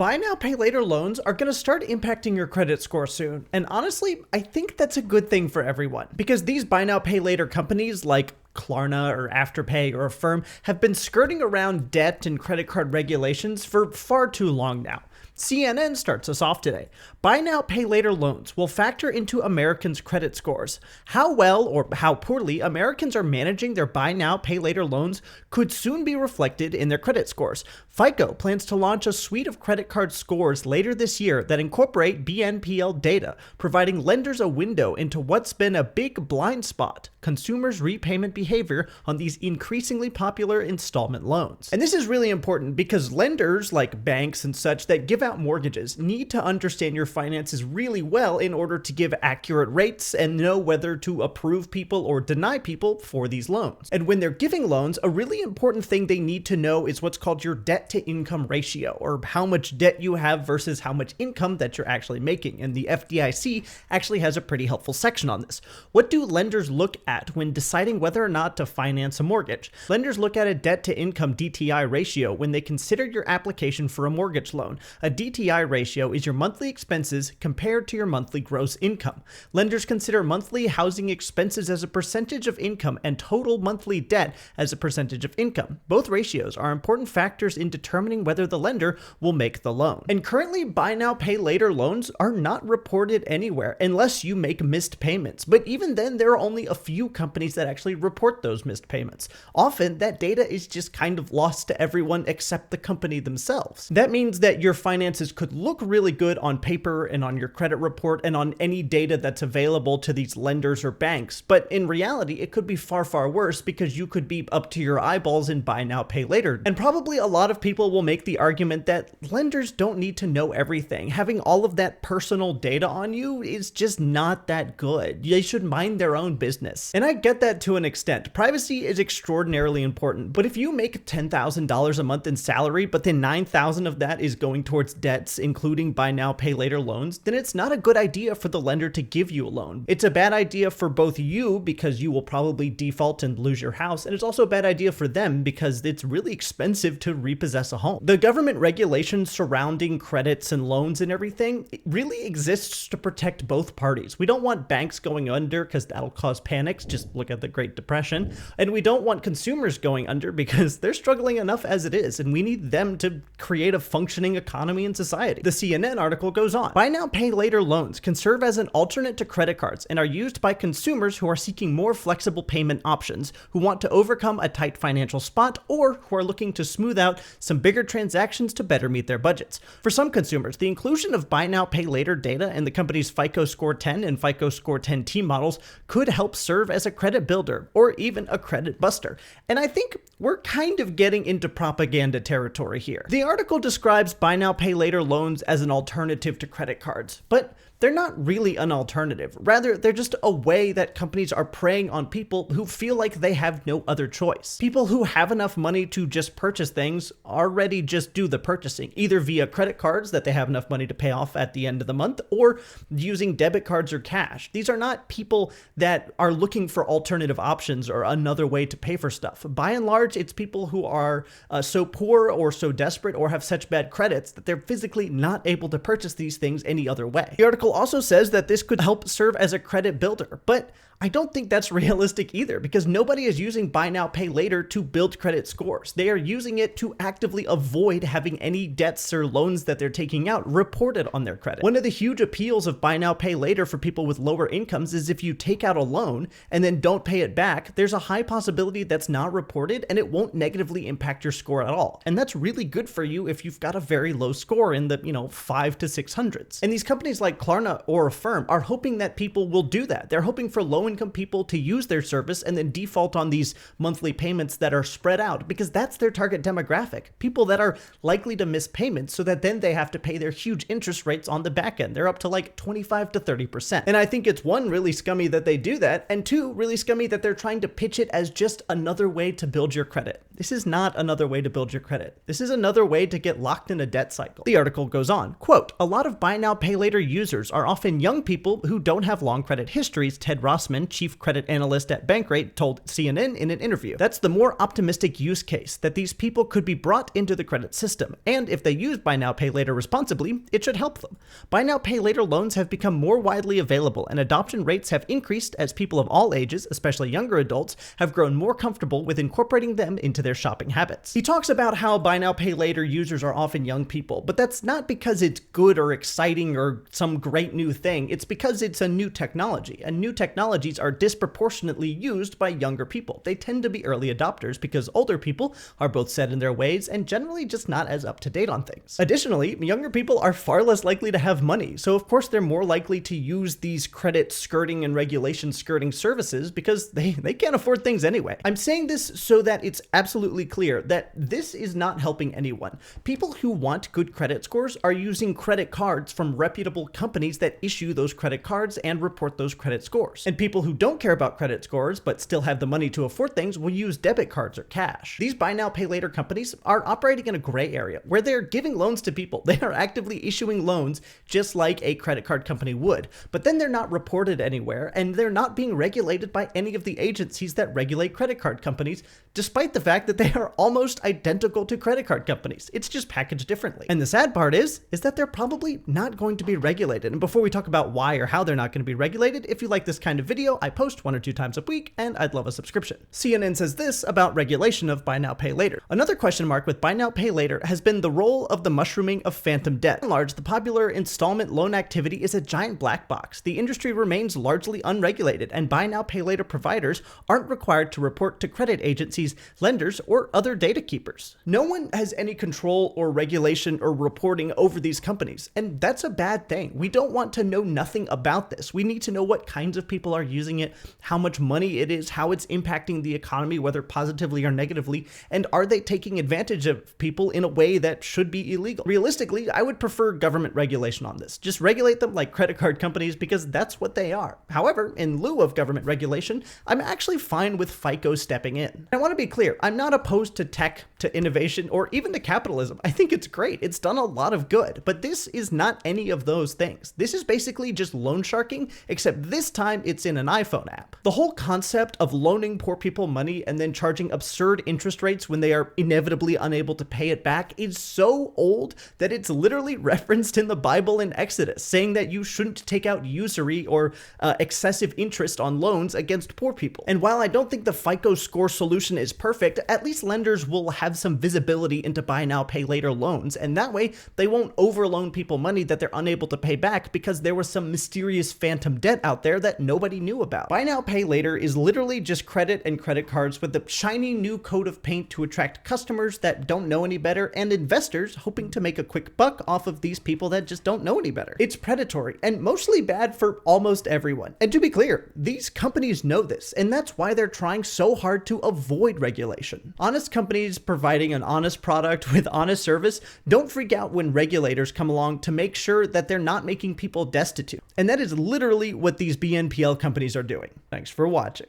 Buy now, pay later loans are going to start impacting your credit score soon. And honestly, I think that's a good thing for everyone because these buy now, pay later companies like Klarna or Afterpay or Affirm have been skirting around debt and credit card regulations for far too long now. CNN starts us off today. Buy now, pay later loans will factor into Americans' credit scores. How well or how poorly Americans are managing their buy now, pay later loans could soon be reflected in their credit scores. FICO plans to launch a suite of credit card scores later this year that incorporate BNPL data, providing lenders a window into what's been a big blind spot: consumers' repayment behavior on these increasingly popular installment loans. And this is really important because lenders like banks and such that give out mortgages need to understand your finances really well in order to give accurate rates and know whether to approve people or deny people for these loans. And when they're giving loans, a really important thing they need to know is what's called your debt to income ratio, or how much debt you have versus how much income that you're actually making. And the FDIC actually has a pretty helpful section on this. What do lenders look at when deciding whether or not to finance a mortgage? Lenders look at a debt to income DTI ratio when they consider your application for a mortgage loan. A DTI ratio is your monthly expenses compared to your monthly gross income. Lenders consider monthly housing expenses as a percentage of income and total monthly debt as a percentage of income. Both ratios are important factors in determining whether the lender will make the loan. And currently, buy now, pay later loans are not reported anywhere unless you make missed payments. But even then, there are only a few companies that actually report those missed payments. Often, that data is just kind of lost to everyone except the company themselves. That means that your finances could look really good on paper and on your credit report and on any data that's available to these lenders or banks. But in reality, it could be far, far worse because you could be up to your eyeballs in buy now, pay later. And probably a lot of people will make the argument that lenders don't need to know everything. Having all of that personal data on you is just not that good. They should mind their own business. And I get that to an extent. Privacy is extraordinarily important. But if you make $10,000 a month in salary, but then $9,000 of that is going towards debts, including buy now, pay later loans, then it's not a good idea for the lender to give you a loan. It's a bad idea for both you because you will probably default and lose your house, and it's also a bad idea for them because it's really expensive to repossess a home. The government regulations surrounding credits and loans and everything really exists to protect both parties. We don't want banks going under because that'll cause panics. Just look at the Great Depression. And we don't want consumers going under because they're struggling enough as it is, and we need them to create a functioning economy and society. The CNN article goes on. Buy now, pay later loans can serve as an alternate to credit cards and are used by consumers who are seeking more flexible payment options, who want to overcome a tight financial spot, or who are looking to smooth out some bigger transactions to better meet their budgets. For some consumers, the inclusion of buy now, pay later data in the company's FICO Score 10 and FICO Score 10T models could help serve as a credit builder or even a credit buster. And I think we're kind of getting into propaganda territory here. The article describes buy now, pay later loans as an alternative to credit cards, but they're not really an alternative. Rather, they're just a way that companies are preying on people who feel like they have no other choice. People who have enough money to just purchase things already just do the purchasing, either via credit cards that they have enough money to pay off at the end of the month, or using debit cards or cash. These are not people that are looking for alternative options or another way to pay for stuff. By and large, it's people who are so poor or so desperate or have such bad credits that they're physically not able to purchase these things any other way. The article also says that this could help serve as a credit builder, but I don't think that's realistic either because nobody is using buy now, pay later to build credit scores. They are using it to actively avoid having any debts or loans that they're taking out reported on their credit. One of the huge appeals of buy now, pay later for people with lower incomes is if you take out a loan and then don't pay it back, there's a high possibility that's not reported and it won't negatively impact your score at all. And that's really good for you if you've got a very low score in the, 5 to 600s. And these companies like Klarna or Affirm are hoping that people will do that. They're hoping for low-income people to use their service and then default on these monthly payments that are spread out because that's their target demographic. People that are likely to miss payments so that then they have to pay their huge interest rates on the back end. They're up to like 25 to 30%. And I think it's one, really scummy that they do that, and two, really scummy that they're trying to pitch it as just another way to build your credit. This is not another way to build your credit. This is another way to get locked in a debt cycle. The article goes on, quote, "A lot of buy now, pay later users users are often young people who don't have long credit histories, Ted Rossman, chief credit analyst at Bankrate, told CNN in an interview. That's the more optimistic use case, that these people could be brought into the credit system, and if they use buy now, pay later responsibly, it should help them. Buy now, pay later loans have become more widely available, and adoption rates have increased as people of all ages, especially younger adults, have grown more comfortable with incorporating them into their shopping habits. He talks about how buy now, pay later users are often young people, but that's not because it's good or exciting or some great new thing. It's because it's a new technology, and new technologies are disproportionately used by younger people. They tend to be early adopters because older people are both set in their ways and generally just not as up to date on things. Additionally, younger people are far less likely to have money, so of course they're more likely to use these credit skirting and regulation skirting services because they can't afford things anyway. I'm saying this so that it's absolutely clear that this is not helping anyone. People who want good credit scores are using credit cards from reputable companies that issue those credit cards and report those credit scores. And people who don't care about credit scores but still have the money to afford things will use debit cards or cash. These buy now, pay later companies are operating in a gray area where they're giving loans to people. They are actively issuing loans just like a credit card company would, but then they're not reported anywhere and they're not being regulated by any of the agencies that regulate credit card companies, despite the fact that they are almost identical to credit card companies. It's just packaged differently. And the sad part is that they're probably not going to be regulated. And before we talk about why or how they're not going to be regulated, if you like this kind of video, I post 1 or 2 times a week and I'd love a subscription. CNN says this about regulation of buy now, pay later. Another question mark with buy now, pay later has been the role of the mushrooming of phantom debt. By and large, the popular installment loan activity is a giant black box. The industry remains largely unregulated, and buy now, pay later providers aren't required to report to credit agencies, lenders, or other data keepers. No one has any control or regulation or reporting over these companies, and that's a bad thing. We don't want to know nothing about this. We need to know what kinds of people are using it, how much money it is, how it's impacting the economy, whether positively or negatively, and are they taking advantage of people in a way that should be illegal. Realistically, I would prefer government regulation on this. Just regulate them like credit card companies because that's what they are. However, in lieu of government regulation, I'm actually fine with FICO stepping in. I want to be clear, I'm not opposed to tech, to innovation, or even to capitalism. I think it's great. It's done a lot of good, but this is not any of those things. This is basically just loan sharking, except this time it's in an iPhone app. The whole concept of loaning poor people money and then charging absurd interest rates when they are inevitably unable to pay it back is so old that it's literally referenced in the Bible in Exodus, saying that you shouldn't take out usury or excessive interest on loans against poor people. And while I don't think the FICO score solution is perfect, at least lenders will have some visibility into buy now, pay later loans, and that way they won't overloan people money that they're unable to pay back because there was some mysterious phantom debt out there that nobody knew about. Buy now, pay later is literally just credit and credit cards with the shiny new coat of paint to attract customers that don't know any better and investors hoping to make a quick buck off of these people that just don't know any better. It's predatory and mostly bad for almost everyone. And to be clear, these companies know this, and that's why they're trying so hard to avoid regulation. Honest companies providing an honest product with honest service don't freak out when regulators come along to make sure that they're not making people destitute. And that is literally what these BNPL companies are doing. Thanks for watching.